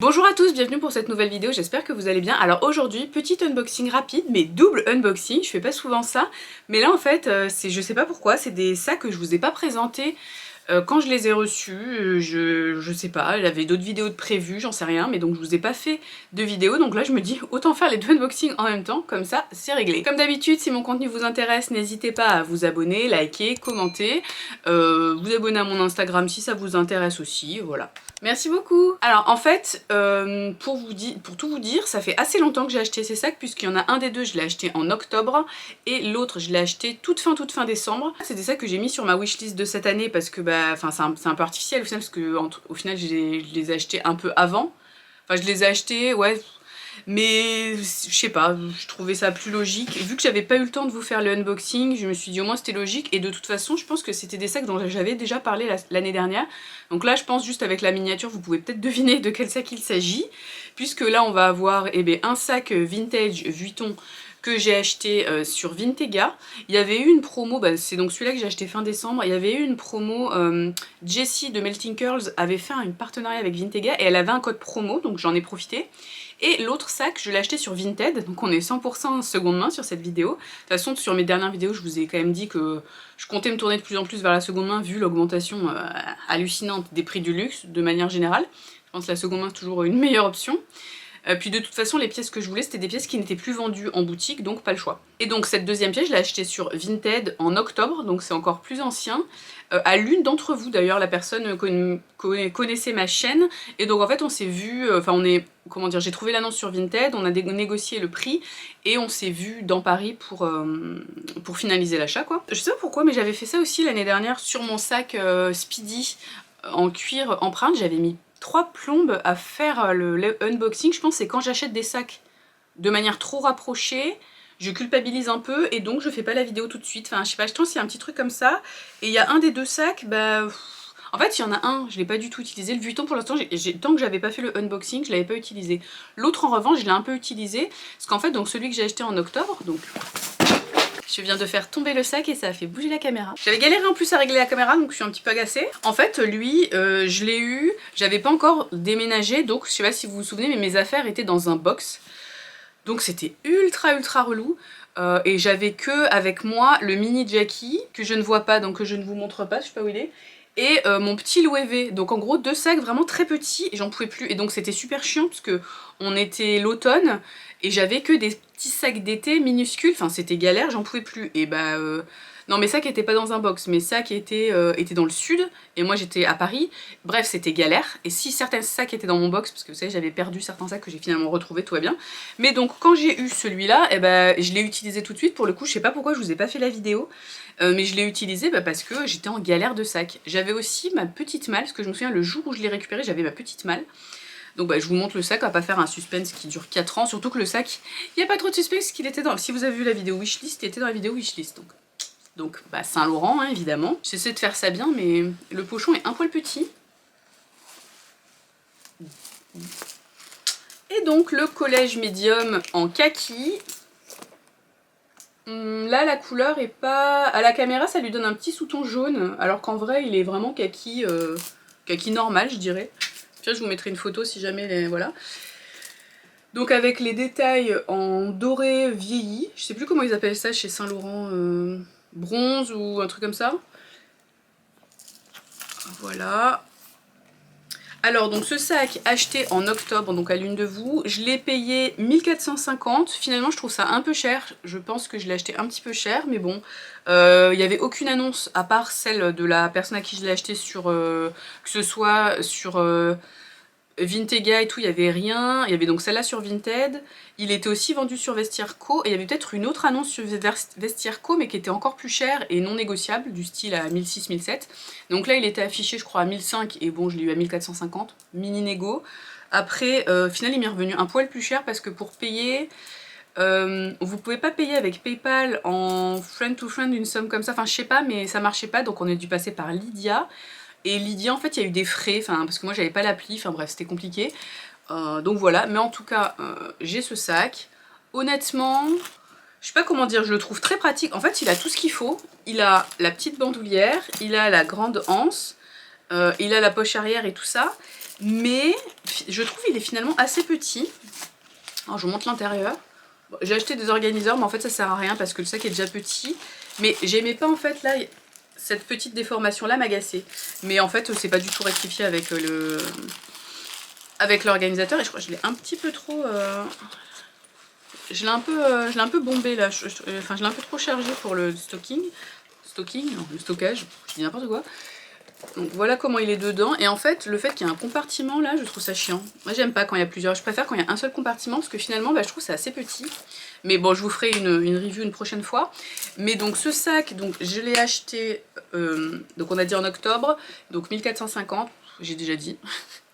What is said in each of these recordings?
Bonjour à tous, bienvenue pour cette nouvelle vidéo, j'espère que vous allez bien. Alors aujourd'hui, petit unboxing rapide, mais double unboxing, je fais pas souvent ça. Mais là en fait, je sais pas pourquoi, c'est des sacs que je vous ai pas présentés quand je les ai reçus. Je sais pas, j'avais d'autres vidéos de prévues, j'en sais rien, mais donc je vous ai pas fait de vidéo. Donc là je me dis, autant faire les deux unboxings en même temps, comme ça c'est réglé. Comme d'habitude, si mon contenu vous intéresse, n'hésitez pas à vous abonner, liker, commenter, vous abonner à mon Instagram si ça vous intéresse aussi, voilà. Merci beaucoup. Alors en fait, pour tout vous dire, ça fait assez longtemps que j'ai acheté ces sacs puisqu'il y en a un des deux, je l'ai acheté en octobre et l'autre, je l'ai acheté toute fin décembre. C'est des sacs que j'ai mis sur ma wishlist de cette année parce que c'est un peu artificiel au final parce que au final je les ai achetés un peu avant. Enfin je les ai achetés, ouais. Mais je sais pas, je trouvais ça plus logique. Vu que j'avais pas eu le temps de vous faire le unboxing, je me suis dit au moins c'était logique. Et de toute façon, je pense que c'était des sacs dont j'avais déjà parlé l'année dernière. Donc là, je pense juste avec la miniature, vous pouvez peut-être deviner de quel sac il s'agit. Puisque là, on va avoir un sac vintage Vuitton que j'ai acheté sur Vintega. Il y avait eu une promo, c'est donc celui-là que j'ai acheté fin décembre, il y avait eu une promo, Jessie de Melting Curls avait fait un partenariat avec Vintega et elle avait un code promo, donc j'en ai profité. Et l'autre sac, je l'ai acheté sur Vinted, donc on est 100% seconde main sur cette vidéo. De toute façon, sur mes dernières vidéos, je vous ai quand même dit que je comptais me tourner de plus en plus vers la seconde main, vu l'augmentation hallucinante des prix du luxe, de manière générale. Je pense que la seconde main est toujours une meilleure option. Puis de toute façon, les pièces que je voulais, c'était des pièces qui n'étaient plus vendues en boutique, donc pas le choix. Et donc cette deuxième pièce, je l'ai achetée sur Vinted en octobre, donc c'est encore plus ancien. À l'une d'entre vous d'ailleurs, la personne connaissait ma chaîne, et donc en fait on s'est vu, comment dire, j'ai trouvé l'annonce sur Vinted, on a négocié le prix, et on s'est vu dans Paris pour finaliser l'achat quoi. Je sais pas pourquoi, mais j'avais fait ça aussi l'année dernière sur mon sac Speedy en cuir empreinte, j'avais mis 3 plombes à faire le unboxing. Je pense que c'est quand j'achète des sacs de manière trop rapprochée, je culpabilise un peu et donc je fais pas la vidéo tout de suite. Enfin je sais pas, je pense qu'il y a un petit truc comme ça. Et il y a un des deux sacs, en fait il y en a un, je l'ai pas du tout utilisé. Le Vuitton pour l'instant, tant que j'avais pas fait le unboxing, je l'avais pas utilisé. L'autre en revanche, je l'ai un peu utilisé. Parce qu'en fait, donc celui que j'ai acheté en octobre, donc... Je viens de faire tomber le sac et ça a fait bouger la caméra. J'avais galéré en plus à régler la caméra, donc je suis un petit peu agacée. En fait, lui, je l'ai eu, j'avais pas encore déménagé, donc je sais pas si vous vous souvenez, mais mes affaires étaient dans un box. Donc c'était ultra relou. Et j'avais que avec moi le mini Jackie, que je ne vois pas, donc que je ne vous montre pas, je sais pas où il est. Et mon petit Louis V. Donc en gros, deux sacs vraiment très petits, et j'en pouvais plus. Et donc c'était super chiant, parce que on était l'automne, et j'avais que des petits sacs d'été minuscules, enfin c'était galère, j'en pouvais plus. Et non, mes sacs étaient pas dans un box, mes sacs étaient dans le sud, et moi j'étais à Paris. Bref, c'était galère. Et si certains sacs étaient dans mon box, parce que vous savez, j'avais perdu certains sacs que j'ai finalement retrouvés, tout va bien. Mais donc quand j'ai eu celui-là, je l'ai utilisé tout de suite. Pour le coup, je sais pas pourquoi je vous ai pas fait la vidéo, mais je l'ai utilisé parce que j'étais en galère de sacs. J'avais aussi ma petite malle, parce que je me souviens, le jour où je l'ai récupéré, j'avais ma petite malle. Donc je vous montre le sac, on va pas faire un suspense qui dure 4 ans, surtout que le sac, il n'y a pas trop de suspense qu'il était dans... Si vous avez vu la vidéo wishlist, il était dans la vidéo wishlist. Donc Saint-Laurent, hein, évidemment. J'essaie de faire ça bien, mais le pochon est un poil petit. Et donc le collège médium en kaki. Là, la couleur est pas... À la caméra, ça lui donne un petit sous-ton jaune, alors qu'en vrai, il est vraiment kaki, kaki normal, je dirais. Tiens, je vous mettrai une photo si jamais, voilà. Donc avec les détails en doré vieilli, je sais plus comment ils appellent ça chez Saint-Laurent, bronze ou un truc comme ça. Voilà. Alors donc ce sac acheté en octobre, donc à l'une de vous, je l'ai payé 1450. Finalement je trouve ça un peu cher, je pense que je l'ai acheté un petit peu cher, mais bon, il n'y avait aucune annonce à part celle de la personne à qui je l'ai acheté sur, que ce soit sur Vintega et tout, il n'y avait rien. Il y avait donc celle-là sur Vinted. Il était aussi vendu sur Vestiaire Co. Et il y avait peut-être une autre annonce sur Vestiaire Co, mais qui était encore plus chère et non négociable, du style à 1006-1007. Donc là, il était affiché, je crois, à 1005, et bon, je l'ai eu à 1450, mini négo. Après, au final, il m'est revenu un poil plus cher, parce que pour payer... vous pouvez pas payer avec PayPal en friend to friend une somme comme ça, enfin je sais pas, mais ça marchait pas, donc on a dû passer par Lydia. Et Lydia, en fait, il y a eu des frais, parce que moi j'avais pas l'appli, enfin bref, c'était compliqué. Donc voilà, mais en tout cas, j'ai ce sac. Honnêtement, je sais pas comment dire, je le trouve très pratique. En fait, il a tout ce qu'il faut. Il a la petite bandoulière, il a la grande anse, il a la poche arrière et tout ça. mais je trouve il est finalement assez petit. Alors je vous montre l'intérieur. Bon, j'ai acheté des organiseurs mais en fait ça sert à rien parce que le sac est déjà petit. Mais j'aimais pas en fait là, cette petite déformation là m'agaçait. Mais en fait c'est pas du tout rectifié avec l'organisateur et je crois que je l'ai un petit peu trop... je l'ai un peu bombé là, enfin je l'ai un peu trop chargé pour le stocking. Non, le stockage, je dis n'importe quoi. Donc voilà comment il est dedans, et en fait le fait qu'il y ait un compartiment là, je trouve ça chiant. Moi j'aime pas quand il y a plusieurs, je préfère quand il y a un seul compartiment parce que finalement bah, je trouve c'est assez petit. Mais bon, je vous ferai une review une prochaine fois. Mais donc ce sac, donc je l'ai acheté, donc on a dit en octobre, donc 1450, j'ai déjà dit.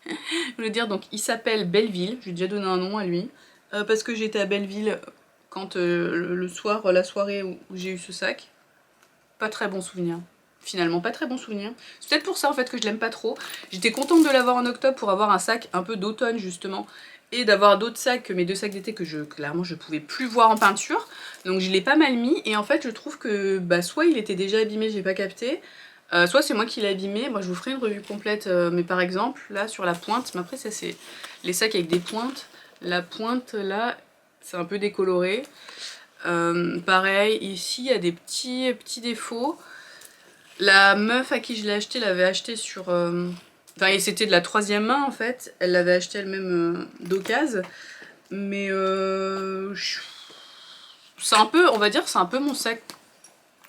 Je voulais dire, donc il s'appelle Belleville, j'ai déjà donné un nom à lui, parce que j'étais à Belleville quand le soir, la soirée où j'ai eu ce sac. Pas très bon souvenir. Finalement, pas très bon souvenir. C'est peut-être pour ça en fait que je l'aime pas trop. J'étais contente de l'avoir en octobre pour avoir un sac un peu d'automne justement. Et d'avoir d'autres sacs que mes deux sacs d'été que clairement je pouvais plus voir en peinture. Donc je l'ai pas mal mis. Et en fait je trouve que bah, soit il était déjà abîmé, j'ai pas capté. Soit c'est moi qui l'ai abîmé. Moi je vous ferai une revue complète. Mais par exemple là sur la pointe. Mais après ça c'est les sacs avec des pointes. La pointe là c'est un peu décoloré. Pareil, ici il y a des petits défauts. La meuf à qui je l'ai acheté l'avait acheté sur... Enfin, c'était de la 3e main en fait. Elle l'avait acheté elle-même d'occasion. Mais c'est un peu, on va dire, c'est un peu mon sac.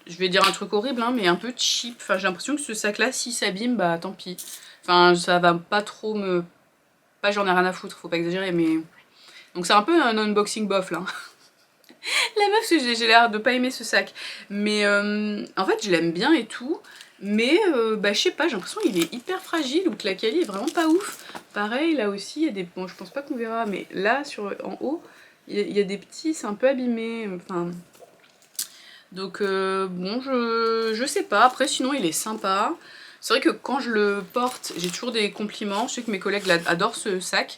Je vais dire un truc horrible, hein, mais un peu cheap. Enfin, j'ai l'impression que ce sac-là, s'il s'abîme, bah tant pis. Enfin, ça va pas trop me... Pas j'en ai rien à foutre, faut pas exagérer, mais... Donc c'est un peu un unboxing bof là. La meuf, j'ai l'air de pas aimer ce sac. Mais en fait, je l'aime bien et tout. Mais bah, je sais pas, j'ai l'impression qu'il est hyper fragile ou que la qualité est vraiment pas ouf. Pareil, là aussi, il y a des... Bon, je pense pas qu'on verra, mais là, en haut, il y a des petits, c'est un peu abîmé. Enfin... Donc, bon, je sais pas. Après, sinon, il est sympa. C'est vrai que quand je le porte, j'ai toujours des compliments. Je sais que mes collègues adorent ce sac.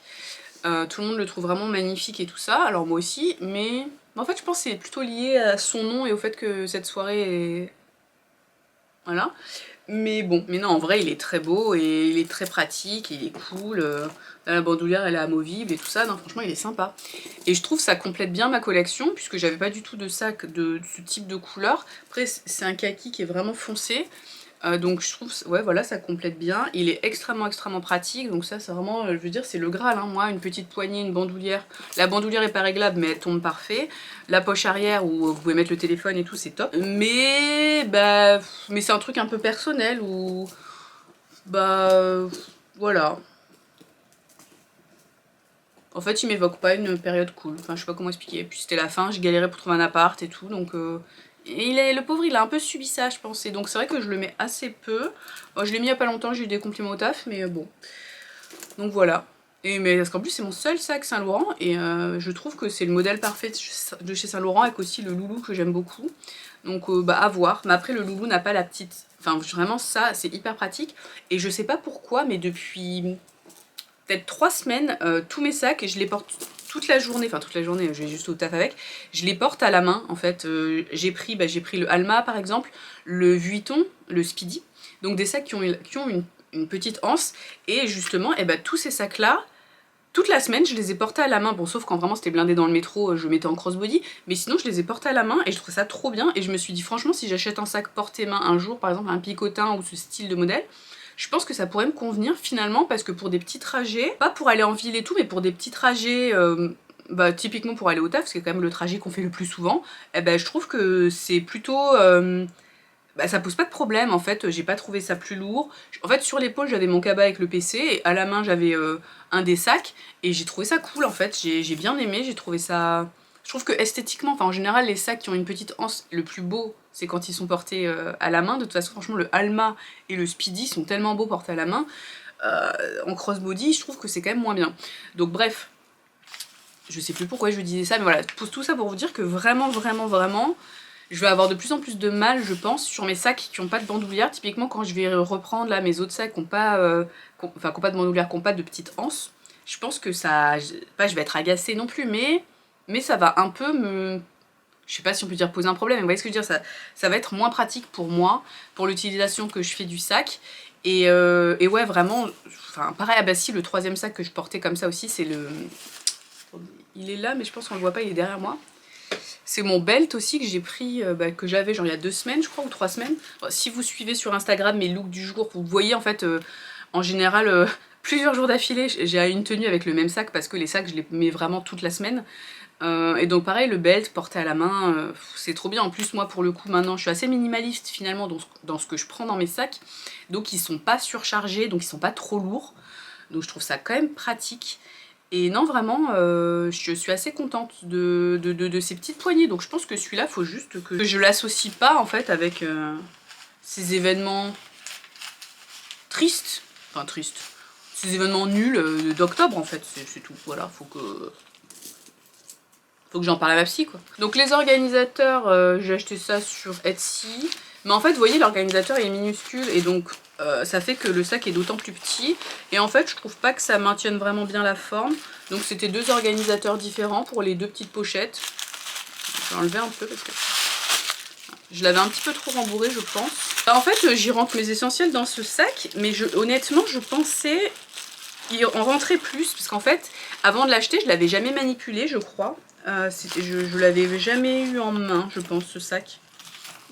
Tout le monde le trouve vraiment magnifique et tout ça, alors moi aussi, mais en fait je pense que c'est plutôt lié à son nom et au fait que cette soirée est... Voilà. Mais bon, mais non, en vrai il est très beau et il est très pratique, il est cool, la bandoulière elle est amovible et tout ça, non franchement il est sympa. Et je trouve que ça complète bien ma collection, puisque j'avais pas du tout de sac de ce type de couleur. Après c'est un kaki qui est vraiment foncé. Donc je trouve, ouais voilà, ça complète bien. Il est extrêmement pratique, donc ça c'est vraiment, je veux dire, c'est le Graal, hein. Moi, une petite poignée, une bandoulière. La bandoulière est pas réglable, mais elle tombe parfait. La poche arrière où vous pouvez mettre le téléphone et tout, c'est top. Mais bah, mais c'est un truc un peu personnel où, bah, voilà. En fait, il m'évoque pas une période cool. Enfin, je sais pas comment expliquer. Puis c'était la fin, j'ai galéré pour trouver un appart et tout, donc... Et le pauvre, il a un peu subi ça, je pense. Et donc c'est vrai que je le mets assez peu. Bon, je l'ai mis il y a pas longtemps, j'ai eu des compliments au taf, mais bon. Donc voilà. Et mais parce qu'en plus c'est mon seul sac Saint Laurent et je trouve que c'est le modèle parfait de chez Saint Laurent avec aussi le loulou que j'aime beaucoup. Donc bah à voir. Mais après le loulou n'a pas la petite... Enfin vraiment ça c'est hyper pratique. Et je sais pas pourquoi mais depuis peut-être 3 semaines tous mes sacs je les porte toute la journée. Enfin toute la journée je vais juste au taf avec. Je les porte à la main en fait. J'ai pris le Alma par exemple, le Vuitton, le Speedy. Donc des sacs qui ont une petite anse. Et justement, et ben, tous ces sacs-là, toute la semaine, je les ai portés à la main. Bon, sauf quand vraiment c'était blindé dans le métro, je mettais en crossbody. Mais sinon, je les ai portés à la main et je trouve ça trop bien. Et je me suis dit, franchement, si j'achète un sac porté-main un jour, par exemple un picotin ou ce style de modèle, je pense que ça pourrait me convenir finalement parce que pour des petits trajets, pas pour aller en ville et tout, mais pour des petits trajets... bah, typiquement pour aller au taf, c'est quand même le trajet qu'on fait le plus souvent, et ben, je trouve que c'est plutôt... bah, ça pose pas de problème en fait, j'ai pas trouvé ça plus lourd. En fait sur l'épaule j'avais mon cabas avec le PC et à la main j'avais un des sacs et j'ai trouvé ça cool en fait, j'ai bien aimé, j'ai trouvé ça... Je trouve que esthétiquement, enfin en général les sacs qui ont une petite anse, le plus beau c'est quand ils sont portés à la main. De toute façon franchement le Alma et le Speedy sont tellement beaux portés à la main. En crossbody je trouve que c'est quand même moins bien. Donc bref, je sais plus pourquoi je vous disais ça mais voilà, tout ça pour vous dire que vraiment je vais avoir de plus en plus de mal, je pense, sur mes sacs qui n'ont pas de bandoulière. Typiquement, quand je vais reprendre là mes autres sacs qui n'ont pas, qui ont pas de bandoulière, qui n'ont pas de petite anse, je pense que ça... Pas je vais être agacée non plus, mais ça va un peu me... Je sais pas si on peut dire poser un problème, mais vous voyez ce que je veux dire, ça va être moins pratique pour moi, pour l'utilisation que je fais du sac. Et ouais, vraiment, enfin pareil, ah bah si, le troisième sac que je portais comme ça aussi, c'est le... Il est là, mais je pense qu'on le voit pas, il est derrière moi. C'est mon belt aussi que j'ai pris, que j'avais genre il y a 2 semaines je crois, ou 3 semaines. Bon, si vous suivez sur Instagram mes looks du jour, vous voyez en fait, en général, plusieurs jours d'affilée, j'ai une tenue avec le même sac parce que les sacs je les mets vraiment toute la semaine. Et donc pareil, le belt porté à la main, c'est trop bien. En plus moi pour le coup maintenant je suis assez minimaliste finalement dans ce que je prends dans mes sacs. Donc ils sont pas surchargés, donc ils sont pas trop lourds. Donc je trouve ça quand même pratique. Et non, vraiment, je suis assez contente de ces petites poignées. Donc je pense que celui-là, faut juste que je l'associe pas en fait avec ces événements tristes. Enfin tristes. Ces événements nuls d'octobre en fait, c'est tout. Voilà, faut que j'en parle à ma psy quoi. Donc les organisateurs, j'ai acheté ça sur Etsy. Mais en fait, vous voyez, l'organisateur est minuscule et donc ça fait que le sac est d'autant plus petit. Et en fait, je trouve pas que ça maintienne vraiment bien la forme. Donc c'était 2 organisateurs différents pour les 2 petites pochettes. Je vais enlever un peu parce que je l'avais un petit peu trop rembourré, je pense. En fait, j'y rentre mes essentiels dans ce sac, mais honnêtement, je pensais en rentrer plus. Parce qu'en fait, avant de l'acheter, je l'avais jamais manipulé, je crois. Je l'avais jamais eu en main, je pense, ce sac.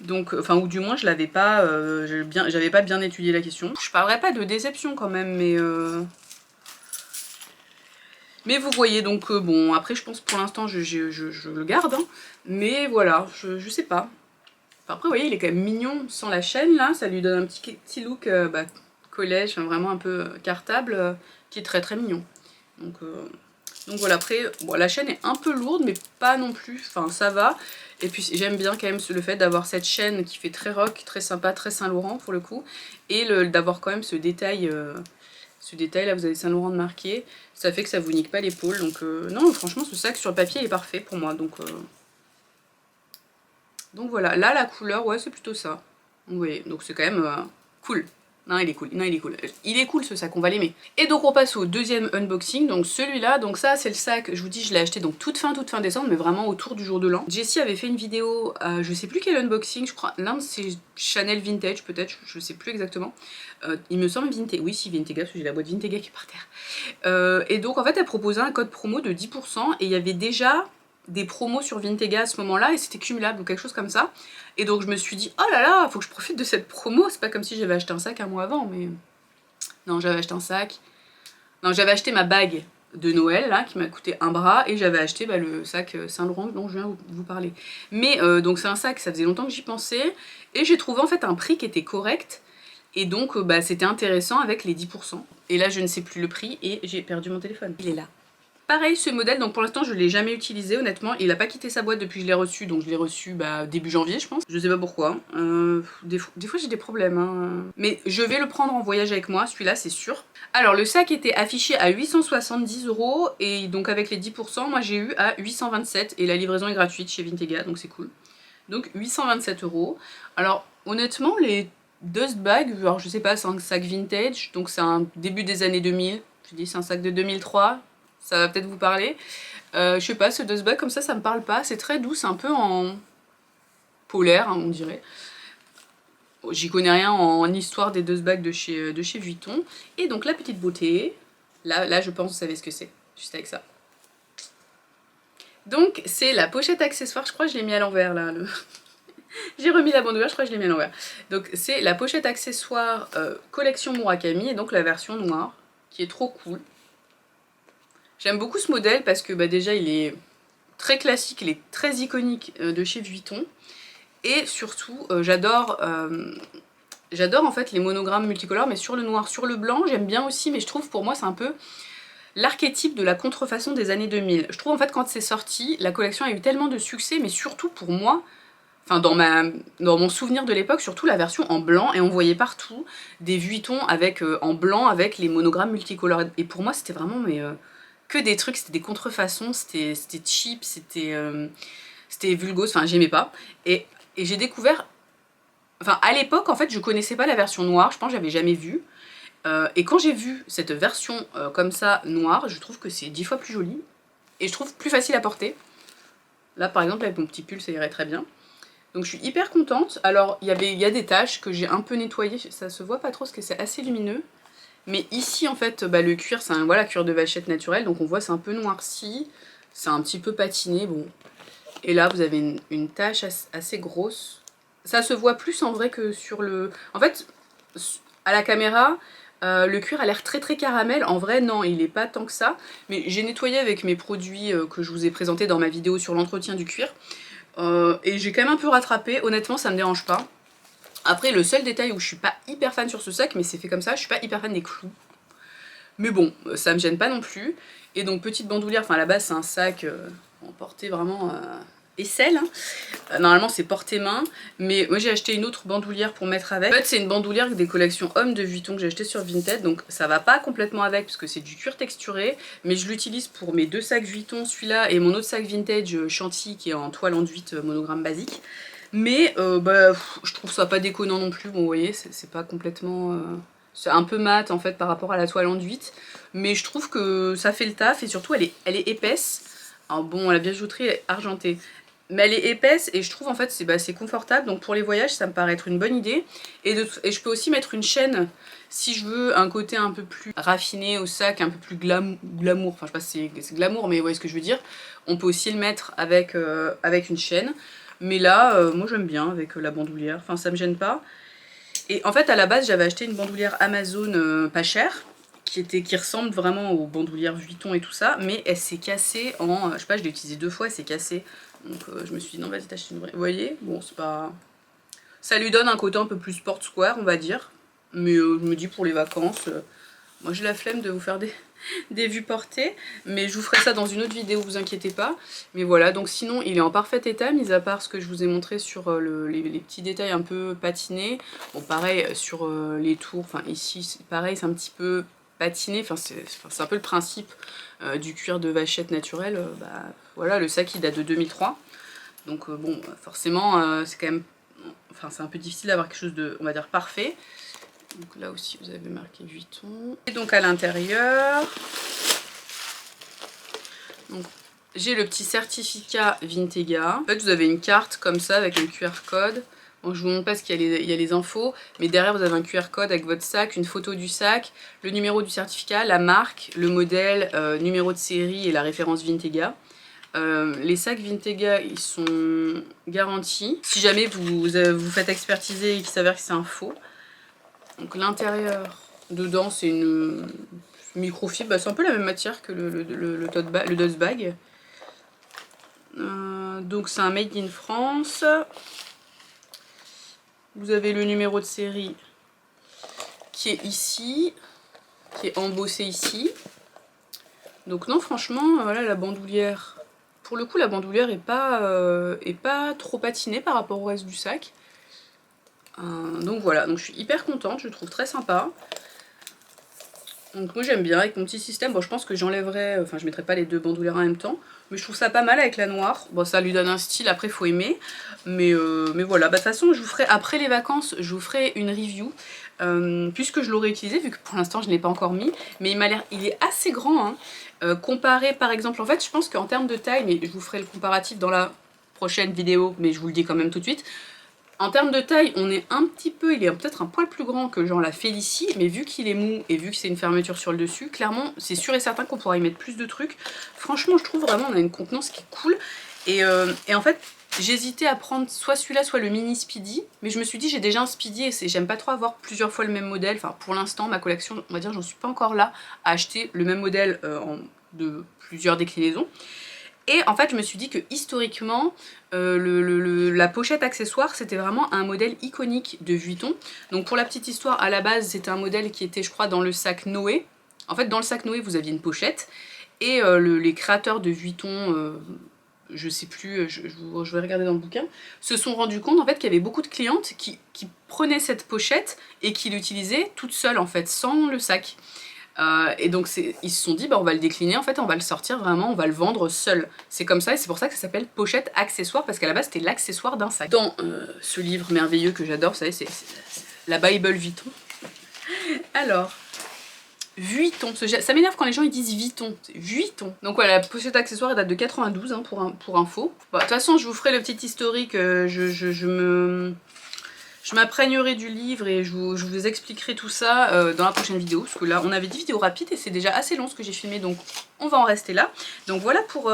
Donc, enfin, ou du moins, je l'avais pas, j'avais pas bien étudié la question. Je parlerai pas de déception quand même, mais vous voyez, donc bon, après, je pense pour l'instant, je le garde, hein, mais voilà, je sais pas. Enfin, après, vous voyez, il est quand même mignon sans la chaîne, là, ça lui donne un petit look collège, enfin, vraiment un peu cartable, qui est très très mignon. Donc voilà, après, bon, la chaîne est un peu lourde, mais pas non plus, enfin ça va. Et puis j'aime bien quand même le fait d'avoir cette chaîne qui fait très rock, très sympa, très Saint-Laurent pour le coup. Et d'avoir quand même ce détail là, vous avez Saint-Laurent de marqué. Ça fait que ça vous nique pas l'épaule. Donc non, franchement, ce sac sur le papier est parfait pour moi. Donc voilà, là la couleur, ouais, c'est plutôt ça. Vous voyez, donc c'est quand même cool. Non, il est cool, non, il est cool. Il est cool ce sac, on va l'aimer. Et donc on passe au deuxième unboxing, donc celui-là, donc ça c'est le sac, je vous dis, je l'ai acheté donc toute fin décembre, mais vraiment autour du jour de l'an. Jessie avait fait une vidéo, je sais plus quel unboxing, je crois, l'un de ses Chanel Vintage peut-être, je sais plus exactement. Il me semble Vintage, oui si Vintega, parce que j'ai la boîte Vintega qui est par terre. Et donc en fait elle proposait un code promo de 10%, et il y avait déjà des promos sur Vintega à ce moment-là, et c'était cumulable ou quelque chose comme ça. Et donc je me suis dit, oh là là, faut que je profite de cette promo. C'est pas comme si j'avais acheté un sac un mois avant, mais... Non, j'avais acheté un sac. Non, j'avais acheté ma bague de Noël, là, qui m'a coûté un bras, et j'avais acheté le sac Saint-Laurent dont je viens vous parler. Mais donc c'est un sac, ça faisait longtemps que j'y pensais, et j'ai trouvé en fait un prix qui était correct, et donc c'était intéressant avec les 10%. Et là, je ne sais plus le prix, et j'ai perdu mon téléphone. Il est là. Pareil ce modèle, donc pour l'instant je l'ai jamais utilisé honnêtement, il a pas quitté sa boîte depuis que je l'ai reçu, donc je l'ai reçu début janvier je pense, je sais pas pourquoi, des fois j'ai des problèmes, hein. Mais je vais le prendre en voyage avec moi, celui-là c'est sûr. Alors le sac était affiché à 870 € et donc avec les 10%, moi j'ai eu à 827 et la livraison est gratuite chez Vintega, donc c'est cool. Donc 827 €. Alors honnêtement les dust bags, alors je sais pas, c'est un sac vintage, donc c'est un début des années 2000, je dis c'est un sac de 2003, ça va peut-être vous parler. Je sais pas, ce dust bag comme ça me parle pas. C'est très doux, c'est un peu en polaire, hein, on dirait. J'y connais rien en histoire des dust bags de chez Vuitton. Et donc la petite beauté, là je pense que vous savez ce que c'est, juste avec ça. Donc c'est la pochette accessoire, je crois que je l'ai mis à l'envers là. J'ai remis la bande ouverte, je crois que je l'ai mis à l'envers. Donc c'est la pochette accessoire collection Murakami, et donc la version noire, qui est trop cool. J'aime beaucoup ce modèle parce que déjà il est très classique, il est très iconique de chez Vuitton. Et surtout, j'adore en fait les monogrammes multicolores, mais sur le noir, sur le blanc, j'aime bien aussi, mais je trouve pour moi c'est un peu l'archétype de la contrefaçon des années 2000. Je trouve en fait quand c'est sorti, la collection a eu tellement de succès, mais surtout pour moi, enfin dans mon souvenir de l'époque, surtout la version en blanc, et on voyait partout des Vuitton avec, en blanc avec les monogrammes multicolores. Et pour moi c'était vraiment que des trucs, c'était des contrefaçons, c'était cheap, c'était vulgose, enfin j'aimais pas. Et j'ai découvert, enfin à l'époque en fait je connaissais pas la version noire, je pense que j'avais jamais vu. Et quand j'ai vu cette version comme ça noire, je trouve que c'est 10 fois plus joli. Et je trouve plus facile à porter. Là par exemple avec mon petit pull ça irait très bien. Donc je suis hyper contente. Alors il y a des taches que j'ai un peu nettoyées, ça se voit pas trop parce que c'est assez lumineux. Mais ici en fait bah, le cuir c'est un voilà, cuir de vachette naturel, donc on voit c'est un peu noirci, c'est un petit peu patiné, bon. Et là vous avez une tache assez grosse. Ça se voit plus en vrai que sur le... En fait à la caméra le cuir a l'air très très caramel, en vrai non il est pas tant que ça. Mais j'ai nettoyé avec mes produits que je vous ai présentés dans ma vidéo sur l'entretien du cuir. Et j'ai quand même un peu rattrapé, honnêtement ça me dérange pas. Après le seul détail où je suis pas hyper fan sur ce sac, mais c'est fait comme ça, je suis pas hyper fan des clous. Mais bon, ça me gêne pas non plus. Et donc petite bandoulière, enfin à la base c'est un sac en portée vraiment aisselle. Hein. Normalement c'est portée main, mais moi j'ai acheté une autre bandoulière pour mettre avec. En fait c'est une bandoulière des collections hommes de Vuitton que j'ai acheté sur Vinted, donc ça va pas complètement avec parce que c'est du cuir texturé, mais je l'utilise pour mes deux sacs Vuitton, celui-là et mon autre sac vintage Chantilly qui est en toile enduite monogramme basique. Mais bah, je trouve ça pas déconnant non plus, bon vous voyez c'est pas complètement... C'est un peu mat en fait par rapport à la toile enduite, mais je trouve que ça fait le taf et surtout elle est épaisse. Alors bon, la bijouterie est argentée, mais elle est épaisse et je trouve en fait c'est confortable, donc pour les voyages ça me paraît être une bonne idée. Et je peux aussi mettre une chaîne si je veux un côté un peu plus raffiné au sac, un peu plus glamour, enfin je sais pas si c'est glamour mais vous voyez ce que je veux dire. On peut aussi le mettre avec une chaîne, mais là moi j'aime bien avec la bandoulière, enfin ça me gêne pas. Et en fait à la base j'avais acheté une bandoulière Amazon pas chère qui ressemble vraiment aux bandoulières Vuitton et tout ça, mais elle s'est cassée en, je sais pas, je l'ai utilisée 2 fois, elle s'est cassée. Donc je me suis dit non vas-y t'achètes une vraie. Vous voyez, bon c'est pas... Ça lui donne un côté un peu plus sportswear on va dire, mais je me dis pour les vacances, moi j'ai la flemme de vous faire des vues portées, mais je vous ferai ça dans une autre vidéo, vous inquiétez pas. Mais voilà, donc sinon il est en parfait état, mis à part ce que je vous ai montré sur les petits détails un peu patinés. Bon pareil sur les tours, enfin ici pareil c'est un petit peu patiné, enfin c'est un peu le principe du cuir de vachette naturel. Bah, voilà, le sac il date de 2003, donc bon forcément c'est quand même... Enfin c'est un peu difficile d'avoir quelque chose de, on va dire, parfait. Donc là aussi vous avez marqué Vuitton. Et donc à l'intérieur, j'ai le petit certificat Vintega. En fait vous avez une carte comme ça avec un QR code. Bon, je vous montre pas parce qu'il y a les infos, mais derrière vous avez un QR code avec votre sac, une photo du sac, le numéro du certificat, la marque, le modèle, numéro de série et la référence Vintega. Les sacs Vintega ils sont garantis. Si jamais vous faites expertiser et qu'il s'avère que c'est un faux. Donc l'intérieur, dedans c'est une microfibre, bah, c'est un peu la même matière que le tote bag. Donc c'est un made in France. Vous avez le numéro de série qui est ici, qui est embossé ici. Donc non franchement, voilà la bandoulière. Pour le coup la bandoulière est pas trop patinée par rapport au reste du sac. Donc voilà, donc je suis hyper contente, je le trouve très sympa. Donc moi j'aime bien avec mon petit système. Bon je pense que j'enlèverai, enfin je mettrai pas les deux bandoulières en même temps, mais je trouve ça pas mal avec la noire. Bon ça lui donne un style, après faut aimer, mais voilà. Bah de toute façon je vous ferai après les vacances, je vous ferai une review puisque je l'aurai utilisé, vu que pour l'instant je ne l'ai pas encore mis, mais il est assez grand hein. Comparé par exemple, en fait je pense qu'en termes de taille, mais je vous ferai le comparatif dans la prochaine vidéo, mais je vous le dis quand même tout de suite. En termes de taille, on est un petit peu, il est peut-être un poil plus grand que genre la Félicie, mais vu qu'il est mou et vu que c'est une fermeture sur le dessus, clairement c'est sûr et certain qu'on pourra y mettre plus de trucs. Franchement je trouve vraiment on a une contenance qui est cool. Et en fait j'hésitais à prendre soit celui-là soit le mini Speedy, mais je me suis dit j'ai déjà un Speedy et j'aime pas trop avoir plusieurs fois le même modèle. Enfin pour l'instant ma collection, on va dire j'en suis pas encore là à acheter le même modèle de plusieurs déclinaisons. Et en fait je me suis dit que historiquement la pochette accessoire c'était vraiment un modèle iconique de Vuitton. Donc pour la petite histoire, à la base c'était un modèle qui était je crois dans le sac Noé. En fait dans le sac Noé vous aviez une pochette et les créateurs de Vuitton, je sais plus, je vais regarder dans le bouquin, se sont rendus compte en fait qu'il y avait beaucoup de clientes qui prenaient cette pochette et qui l'utilisaient toute seule en fait, sans le sac. Et donc ils se sont dit bah on va le décliner en fait, on va le sortir vraiment, on va le vendre seul. C'est comme ça et c'est pour ça que ça s'appelle pochette accessoire, parce qu'à la base c'était l'accessoire d'un sac. Dans ce livre merveilleux que j'adore, vous savez, c'est la Bible Vuitton. Alors, Vuitton, ça m'énerve quand les gens ils disent Vuitton, c'est Vuitton. Donc voilà, la pochette accessoire elle date de 92 hein, pour info. Bon, de toute façon je vous ferai le petit historique, je m'imprégnerai du livre et je vous expliquerai tout ça dans la prochaine vidéo. Parce que là on avait dit vidéo rapide et c'est déjà assez long ce que j'ai filmé, donc on va en rester là. Donc voilà pour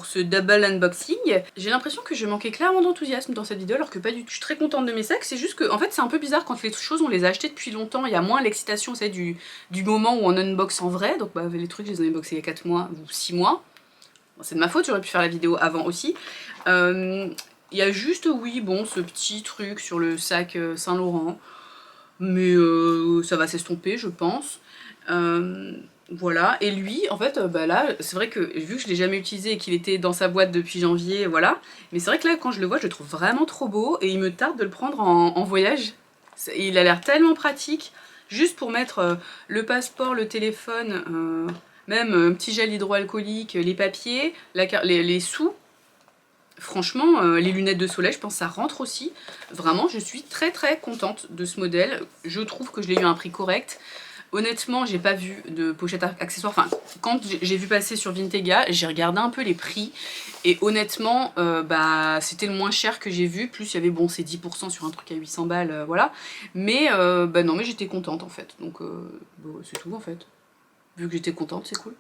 ce double unboxing. J'ai l'impression que je manquais clairement d'enthousiasme dans cette vidéo alors que pas du tout. Je suis très contente de mes sacs, c'est juste que en fait c'est un peu bizarre quand les choses on les a achetés depuis longtemps, il y a moins l'excitation du moment où on unbox en vrai. Donc bah, les trucs je les ai unboxés il y a 4 mois ou 6 mois. Bon, c'est de ma faute, j'aurais pu faire la vidéo avant aussi. Il y a juste oui bon ce petit truc sur le sac Saint-Laurent. Mais ça va s'estomper je pense. Voilà, et lui, en fait, bah là, c'est vrai que vu que je l'ai jamais utilisé et qu'il était dans sa boîte depuis janvier, voilà. Mais c'est vrai que là, quand je le vois, je le trouve vraiment trop beau et il me tarde de le prendre en voyage. Il a l'air tellement pratique, juste pour mettre le passeport, le téléphone, même un petit gel hydroalcoolique, les papiers, les sous. Franchement, les lunettes de soleil, je pense que ça rentre aussi. Vraiment, je suis très très contente de ce modèle. Je trouve que je l'ai eu à un prix correct. Honnêtement, j'ai pas vu de pochette accessoire. Enfin, quand j'ai vu passer sur Vintega, j'ai regardé un peu les prix. Et honnêtement, bah, c'était le moins cher que j'ai vu. Plus il y avait, bon, c'est 10% sur un truc à 800 balles, voilà. Mais, bah non, mais j'étais contente en fait. Donc, bon, c'est tout en fait. Vu que j'étais contente, c'est cool.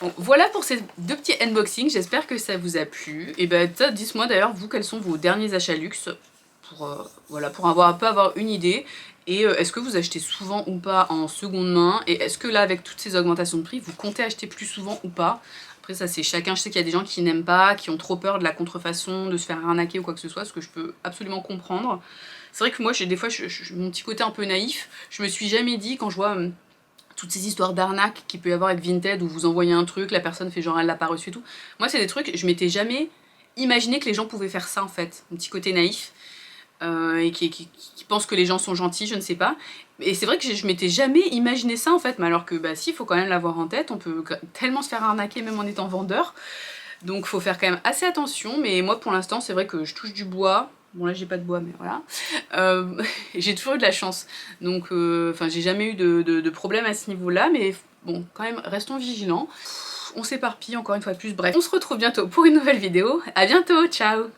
Bon, voilà pour ces deux petits unboxings, j'espère que ça vous a plu. Et ben dites-moi d'ailleurs vous quels sont vos derniers achats luxe pour, voilà, pour un peu avoir une idée. Et est-ce que vous achetez souvent ou pas en seconde main? Et est-ce que là avec toutes ces augmentations de prix, vous comptez acheter plus souvent ou pas? Après ça c'est chacun, je sais qu'il y a des gens qui n'aiment pas, qui ont trop peur de la contrefaçon, de se faire arnaquer ou quoi que ce soit, ce que je peux absolument comprendre. C'est vrai que moi j'ai des fois mon petit côté un peu naïf, je me suis jamais dit quand je vois toutes ces histoires d'arnaque qu'il peut y avoir avec Vinted où vous envoyez un truc, la personne fait genre elle l'a pas reçu et tout. Moi c'est des trucs, je m'étais jamais imaginé que les gens pouvaient faire ça en fait. Un petit côté naïf et qui pense que les gens sont gentils, je ne sais pas. Et c'est vrai que je m'étais jamais imaginé ça en fait, mais alors que bah si, il faut quand même l'avoir en tête, on peut tellement se faire arnaquer même en étant vendeur. Donc faut faire quand même assez attention, mais moi pour l'instant c'est vrai que je touche du bois. Bon là j'ai pas de bois mais voilà. J'ai toujours eu de la chance. Donc enfin j'ai jamais eu de problème à ce niveau-là, mais bon quand même restons vigilants. On s'éparpille encore une fois de plus. Bref, on se retrouve bientôt pour une nouvelle vidéo. À bientôt, ciao!